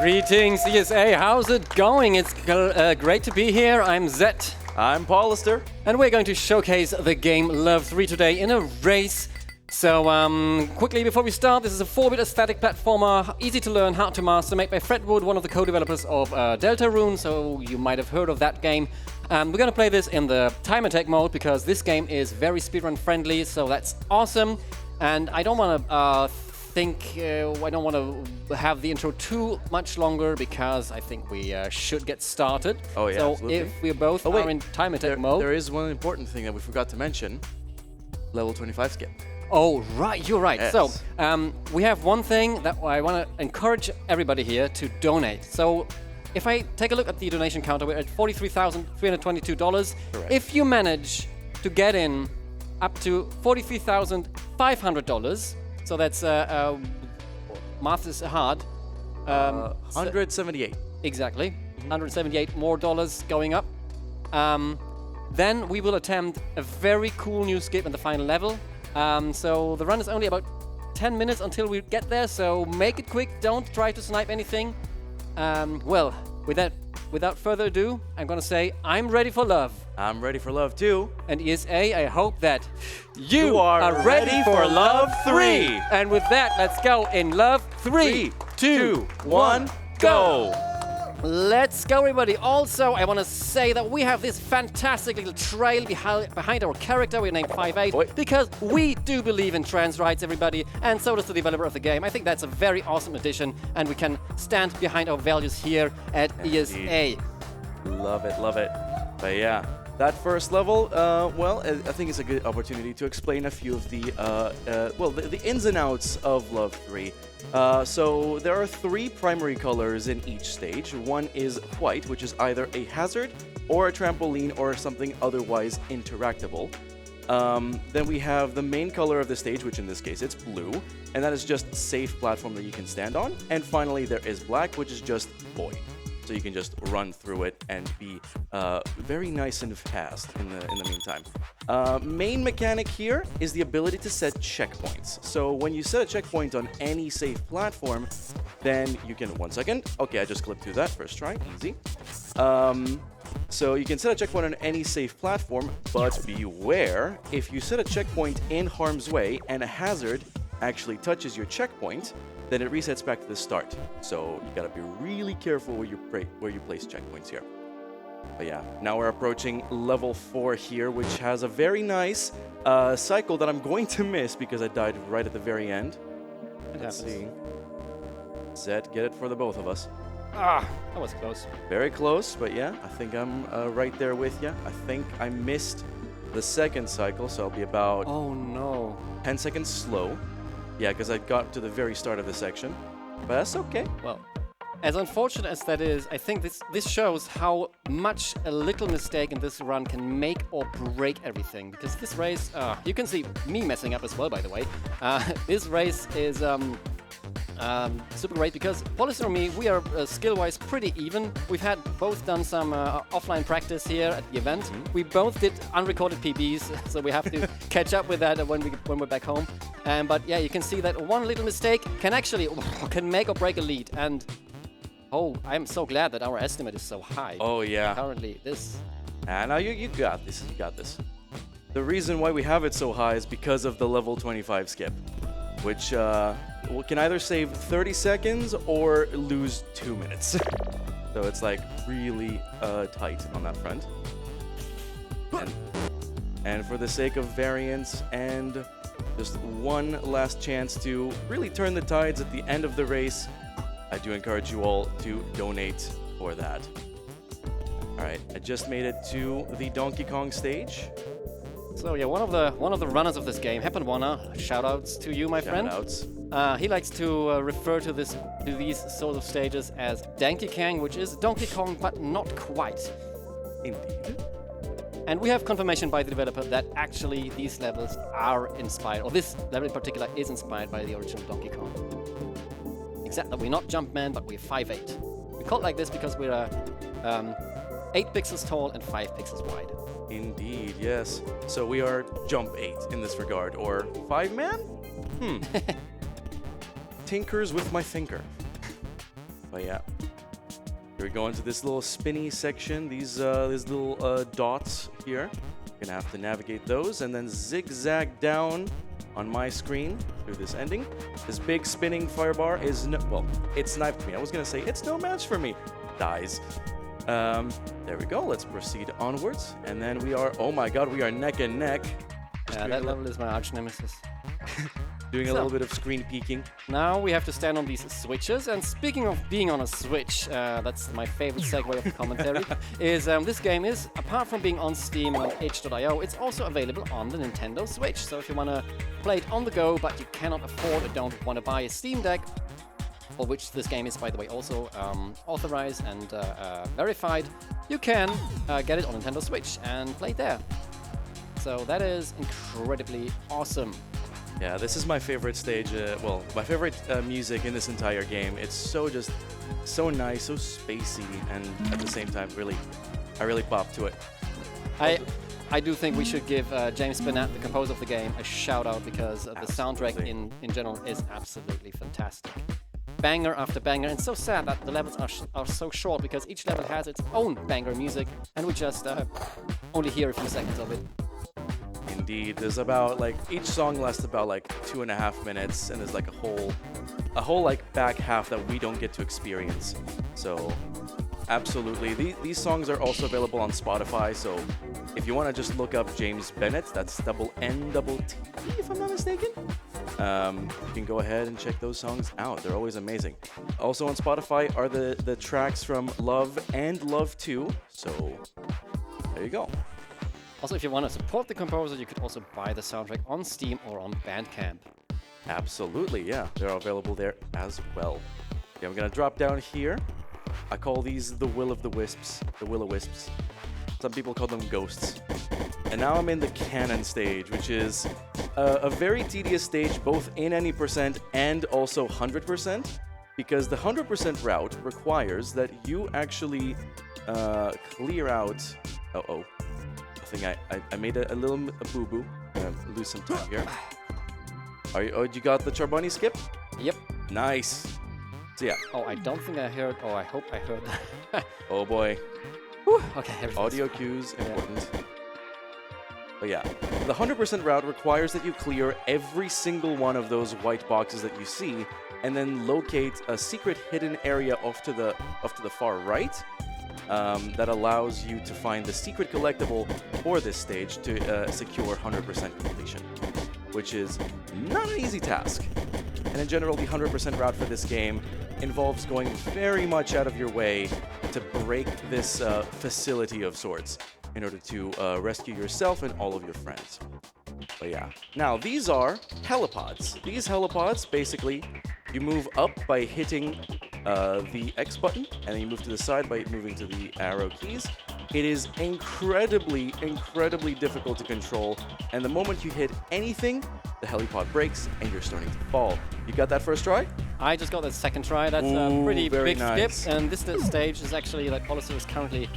Greetings, ESA. How's it going? It's great to be here. I'm Zet. I'm Paulister. And we're going to showcase the game Love 3 today in a race. So, quickly before we start, this is a 4-bit aesthetic platformer, easy to learn, hard to master, made by Fred Wood, one of the co-developers of Deltarune, so you might have heard of that game. We're going to play this in the time attack mode because this game is very speedrun friendly, so that's awesome. And I don't want to I don't want to have the intro too much longer because I think we should get started. Oh yeah, so absolutely. if we both are in time attack mode. There is one important thing that we forgot to mention. Level 25 skip. Oh, right, you're right. Yes. So, we have one thing that I want to encourage everybody here to donate. So, if I take a look at the donation counter, we're at $43,322. Correct. If you manage to get in up to $43,500, so that's, math is hard. 178. Exactly. 178 more dollars going up. Then we will attempt a very cool new skip in the final level. So the run is only about 10 minutes until we get there, so make it quick, don't try to snipe anything. Well, without further ado, I'm gonna say I'm ready for love. I'm ready for love too. And ESA, I hope that you are ready for Love 3. And with that, let's go in Love 3, 2, 1, go! Let's go, everybody. Also, I want to say that we have this fantastic little trail behind our character. We're named 5-8 because we do believe in trans rights, everybody, and so does the developer of the game. I think that's a very awesome addition, and we can stand behind our values here at ESA. Love it, love it. But yeah, that first level, well, I think it's a good opportunity to explain a few of the, the ins and outs of Love 3. So there are 3 primary colors in each stage. One is white, which is either a hazard or a trampoline or something otherwise interactable. Then we have the main color of the stage, which in this case it's blue, and that is just safe platform that you can stand on. And finally there is black, which is just void. So you can just run through it and be very nice and fast in the meantime. Main mechanic here is the ability to set checkpoints. So when you set a checkpoint on any safe platform, then you can... 1 second. Okay, I just clipped through that. First try. Easy. So you can set a checkpoint on any safe platform, but beware, if you set a checkpoint in harm's way and a hazard actually touches your checkpoint, then it resets back to the start. So you gotta be really careful where you place checkpoints here. But yeah, now we're approaching level 4 here, which has a very nice cycle that I'm going to miss because I died right at the very end. Let's see. Zed, get it for the both of us. Ah, that was close. Very close, but yeah, I think I'm right there with you. I think I missed the second cycle, so I'll be about... Oh no. 10 seconds slow. Yeah, because I got to the very start of the section, but that's okay. Well, as unfortunate as that is, I think this shows how much a little mistake in this run can make or break everything. Because this race, you can see me messing up as well, by the way. This race is super great because Paulister and me, we are skill-wise pretty even. We've had both done some offline practice here at the event. We both did unrecorded PBs, so we have to catch up with that when we're back home. But yeah, you can see that one little mistake can actually make or break a lead. And oh, I'm so glad that our estimate is so high. Oh yeah. Currently, this. Now you got this. You got this. The reason why we have it so high is because of the level 25 skip, which can either save 30 seconds or lose 2 minutes. So it's like really tight on that front. And for the sake of variance and just one last chance to really turn the tides at the end of the race, I do encourage you all to donate for that. All right, I just made it to the Donkey Kong stage. So yeah, one of the runners of this game, Happen Wanna, shoutouts to you, my friend. Shoutouts. He likes to refer to these sort of stages as Donkey Kong, which is Donkey Kong, but not quite. Indeed. And we have confirmation by the developer that actually these levels are inspired, or this level in particular is inspired by the original Donkey Kong. Except that we're not Jumpman, but we're 5'8". We call it like this because we're 8 pixels tall and 5 pixels wide. Indeed, yes. So we are Jump 8 in this regard, or 5-man? Tinkers with my finger. But yeah. Here we go into this little spinny section. These little dots here. You're gonna have to navigate those and then zigzag down on my screen through this ending. This big spinning firebar is well, it sniped me. I was gonna say it's no match for me. Dies. There we go. Let's proceed onwards, and then we are. Oh my God, we are neck and neck. Yeah, that level is my arch nemesis. Doing a little bit of screen peeking. Now we have to stand on these switches. And speaking of being on a switch, that's my favorite segue of the commentary, is this game is, apart from being on Steam and on itch.io, it's also available on the Nintendo Switch. So if you want to play it on the go, but you cannot afford or don't want to buy a Steam Deck, for which this game is, by the way, also authorized and verified, you can get it on Nintendo Switch and play it there. So that is incredibly awesome. Yeah, this is my favorite stage. Well, my favorite music in this entire game. It's so nice, so spacey, and at the same time, I really pop to it. I do think we should give James Bennett, the composer of the game, a shout out because the soundtrack in general is absolutely fantastic. Banger after banger, and so sad that the levels are so short because each level has its own banger music, and we just only hear a few seconds of it. Indeed, there's about each song lasts about 2.5 minutes, and there's a whole back half that we don't get to experience. So absolutely, these songs are also available on Spotify. So if you want to just look up James Bennett, that's N-T, if I'm not mistaken. You can go ahead and check those songs out. They're always amazing. Also on Spotify are the tracks from Love and Love 2. So there you go. Also, if you want to support the composer, you could also buy the soundtrack on Steam or on Bandcamp. Absolutely, yeah. They're available there as well. Okay, I'm going to drop down here. I call these the Will-o-wisps. Some people call them ghosts. And now I'm in the cannon stage, which is a very tedious stage, both in any percent and also 100%, because the 100% route requires that you actually clear out... Uh-oh. I made a little boo-boo. Lose some time here. You got the Charbonny skip? Yep. Nice. So yeah. Oh, I don't think I heard. Oh, I hope I heard. Oh boy. Whew. Okay. Audio cues important. But yeah, the 100% route requires that you clear every single one of those white boxes that you see, and then locate a secret hidden area off to the far right. That allows you to find the secret collectible for this stage to secure 100% completion, which is not an easy task. And in general, the 100% route for this game involves going very much out of your way to break this facility of sorts in order to rescue yourself and all of your friends. But yeah. Now, these are helipods. These helipods, basically, you move up by hitting the X button, and then you move to the side by moving to the arrow keys. It is incredibly difficult to control, and the moment you hit anything, the helipod breaks and you're starting to fall. You got that first try? I just got that second try. That's a pretty big nice. skip, and this stage is actually, like Hollister is currently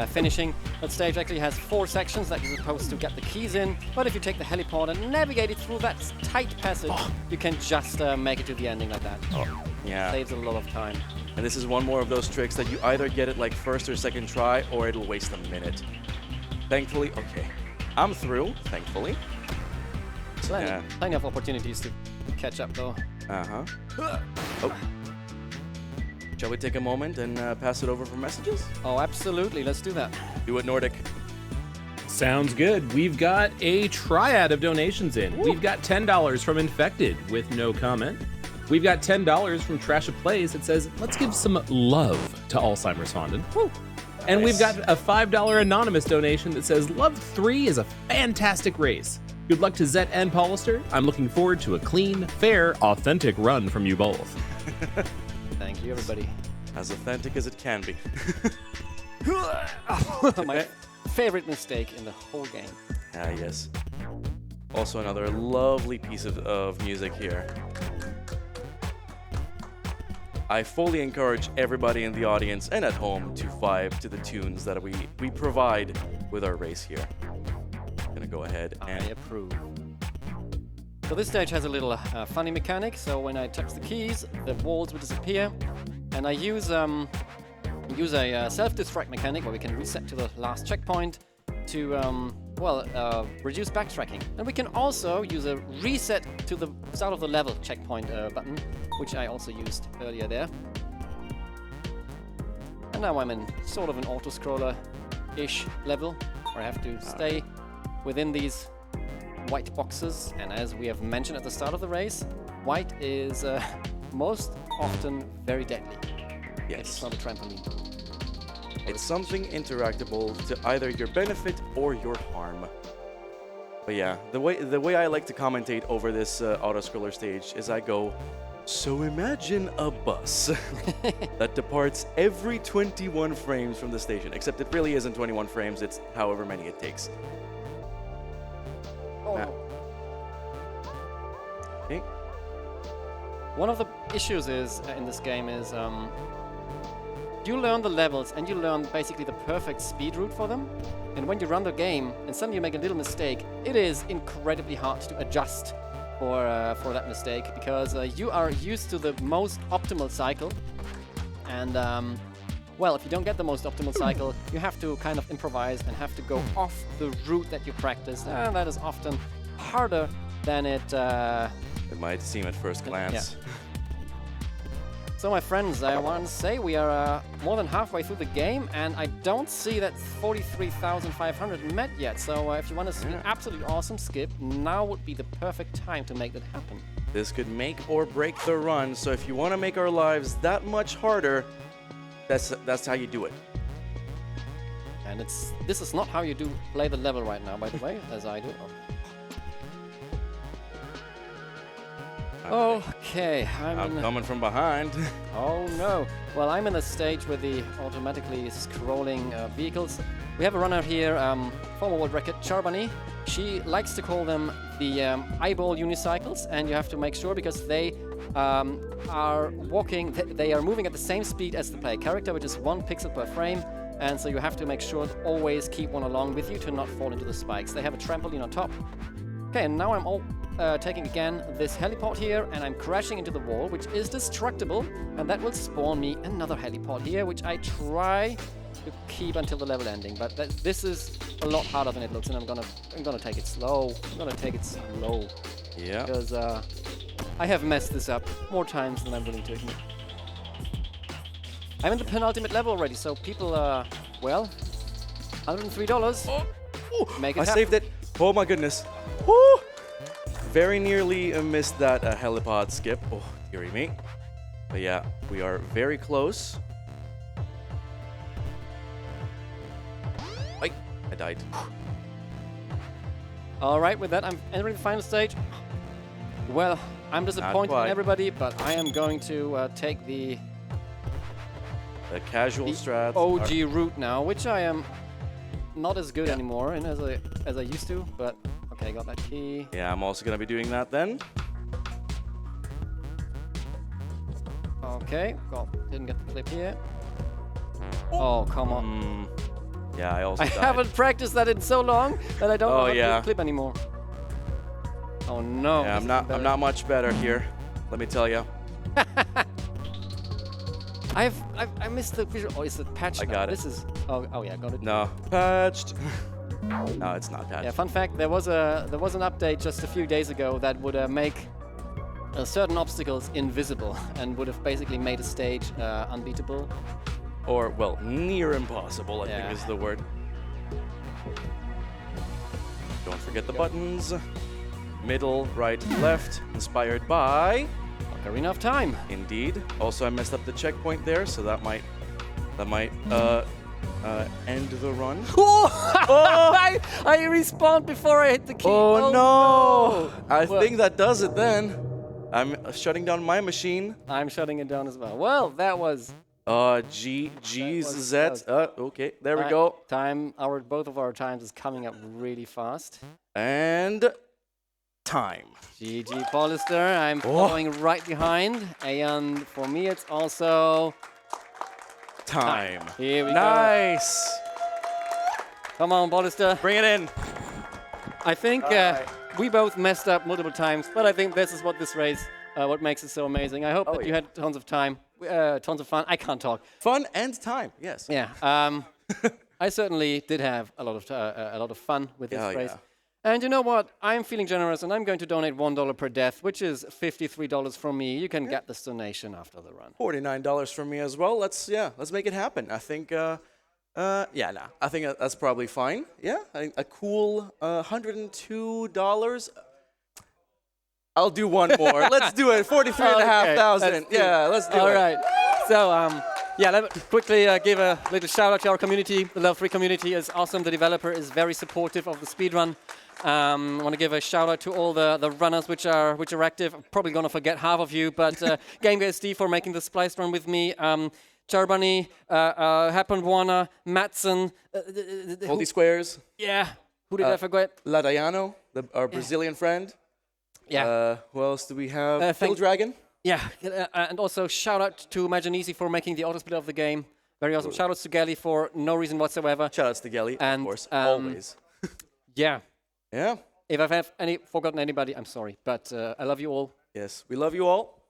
finishing. That stage actually has 4 sections that you're supposed to get the keys in, but if you take the helipod and navigate it through that tight passage, you can just make it to the ending like that. Oh, yeah. Saves a lot of time. And this is one more of those tricks that you either get it first or second try, or it'll waste a minute. Thankfully, okay, I'm through, thankfully. Plenty of opportunities to catch up, though. Oh. Shall we take a moment and pass it over for messages? Oh, absolutely. Let's do that. Do it, Nordic. Sounds good. We've got a triad of donations in. We've got $10 from Infected with no comment. We've got $10 from Trash of Plays that says, let's give some love to Alzheimer's Fondant. Woo. And we've got a $5 anonymous donation that says, Love 3 is a fantastic race. Good luck to Zet and Paulister. I'm looking forward to a clean, fair, authentic run from you both. Thank you, everybody. As authentic as it can be. My favorite mistake in the whole game. Ah, yes. Also another lovely piece of music here. I fully encourage everybody in the audience and at home to vibe to the tunes that we provide with our race here. I'm gonna go ahead and... I approve. So this stage has a little funny mechanic. So when I touch the keys, the walls will disappear. and I use a self-destruct mechanic where we can reset to the last checkpoint to reduce backtracking. And we can also use a reset to the start of the level checkpoint button, which I also used earlier there. And now I'm in sort of an auto-scroller-ish level, where I have to stay within these white boxes. And as we have mentioned at the start of the race, white is most often very deadly. Yes. It's not a trampoline. It's something interactable to either your benefit or your harm. But yeah, the way I like to commentate over this auto-scroller stage is I go, so imagine a bus that departs every 21 frames from the station, except it really isn't 21 frames, it's however many it takes. Oh. Now. Okay. One of the issues is in this game is you learn the levels and you learn basically the perfect speed route for them. And when you run the game and suddenly you make a little mistake, it is incredibly hard to adjust for that mistake, because you are used to the most optimal cycle. And well, if you don't get the most optimal cycle, you have to kind of improvise and have to go off the route that you practiced. And that is often harder than it might seem at first glance. Yeah. So my friends, I want to say we are more than halfway through the game, and I don't see that 43,500 met yet. So if you want to see an absolutely awesome skip, now would be the perfect time to make that happen. This could make or break the run, so if you want to make our lives that much harder, that's how you do it. And this is not how you do play the level right now, by the way, as I do. Okay, I'm coming from behind. Oh no. Well, I'm in a stage with the automatically scrolling vehicles. We have a runner here, former world record, Charbani. She likes to call them the eyeball unicycles, and you have to make sure because they are walking, they are moving at the same speed as the player character, which is 1 pixel per frame. And so you have to make sure to always keep one along with you to not fall into the spikes. They have a trampoline on top. Okay, and now I'm taking again this helipod here, and I'm crashing into the wall, which is destructible, and that will spawn me another helipod here, which I try to keep until the level ending. But this is a lot harder than it looks, and I'm gonna take it slow. I'm gonna take it slow. Yeah. Because I have messed this up more times than I'm willing to admit. I'm in the penultimate level already, so people well, $103. Oh, Make it I happen. saved it. Oh my goodness. Woo! Very nearly missed that helipod skip. Oh, dearie me. But yeah, we are very close. I died. All right, with that, I'm entering the final stage. Well, I'm disappointed in everybody, but I am going to take the casual strat. OG route now, which I am not as good anymore in as I used to, but okay, got that key. Yeah, I'm also gonna be doing that then. Okay, didn't get the clip here. Oh, come on. Yeah, I also died. haven't practiced that in so long that I don't know how to do the clip anymore. Oh no. Yeah, I'm not much better here. Let me tell you. I missed the visual. Oh, is it patched? I got it. This is. Oh yeah, got it. No, patched. No, it's not patched. Yeah, fun fact: there was an update just a few days ago that would make certain obstacles invisible and would have basically made a stage unbeatable. Or, well, near impossible, I think is the word. Don't forget the buttons. Middle, right, left. Inspired by... Ocarina of Time. Indeed. Also, I messed up the checkpoint there, so that might end the run. I respawned before I hit the key. Oh no! I think that does it then. I'm shutting down my machine. I'm shutting it down as well. Well, that was... GGZ. Okay, there we go. Both of our times is coming up really fast. And time. GG Pollister, I'm following right behind. And for me, it's also time. Here we go. Nice. Come on, Pollister. Bring it in. I think we both messed up multiple times, but I think this is what this race, what makes it so amazing. I hope that you had tons of time. tons of fun. I can't talk. Fun and time. Yes. Yeah. I certainly did have a lot of fun with this race. Yeah. And you know what? I'm feeling generous, and I'm going to donate $1 per death, which is $53 from me. You can get this donation after the run. $49 from me as well. Let's make it happen. I think I think that's probably fine. Yeah, a cool $102. I'll do one more. Let's do it. 43,500. Yeah, let's do it. All right. So let me quickly give a little shout out to our community. The Love 3 community is awesome. The developer is very supportive of the speedrun. I want to give a shout out to all the runners which are active. I'm probably going to forget half of you, but GameGSD for making the Splice run with me. Charbani, Happen Warner, Matson. Multi Squares. Yeah. Who did I forget? Ladaiano, our Brazilian friend. Yeah. Who else do we have? Phil Dragon. Yeah. And also shout out to Majanisi for making the auto split of the game. Very awesome. Shout outs to Gelly for no reason whatsoever. Shout outs to Gelly, of course. Always. Yeah. Yeah. If I've forgotten anybody, I'm sorry. But I love you all. Yes, we love you all.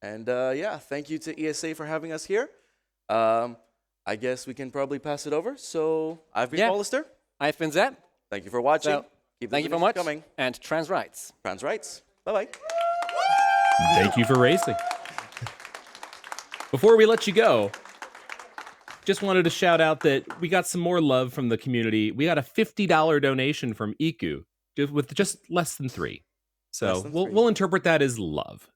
And thank you to ESA for having us here. I guess we can probably pass it over. So I've been Hollister. I've been Zed. Thank you for watching. So, thank you very much. Coming. And trans rights. Trans rights. Bye-bye. Thank you for racing. Before we let you go, just wanted to shout out that we got some more love from the community. We got a $50 donation from Iku with just less than 3. So we'll interpret that as love.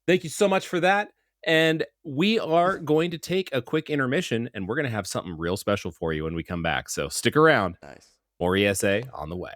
Thank you so much for that. And we are going to take a quick intermission, and we're going to have something real special for you when we come back. So stick around. Nice. More ESA on the way.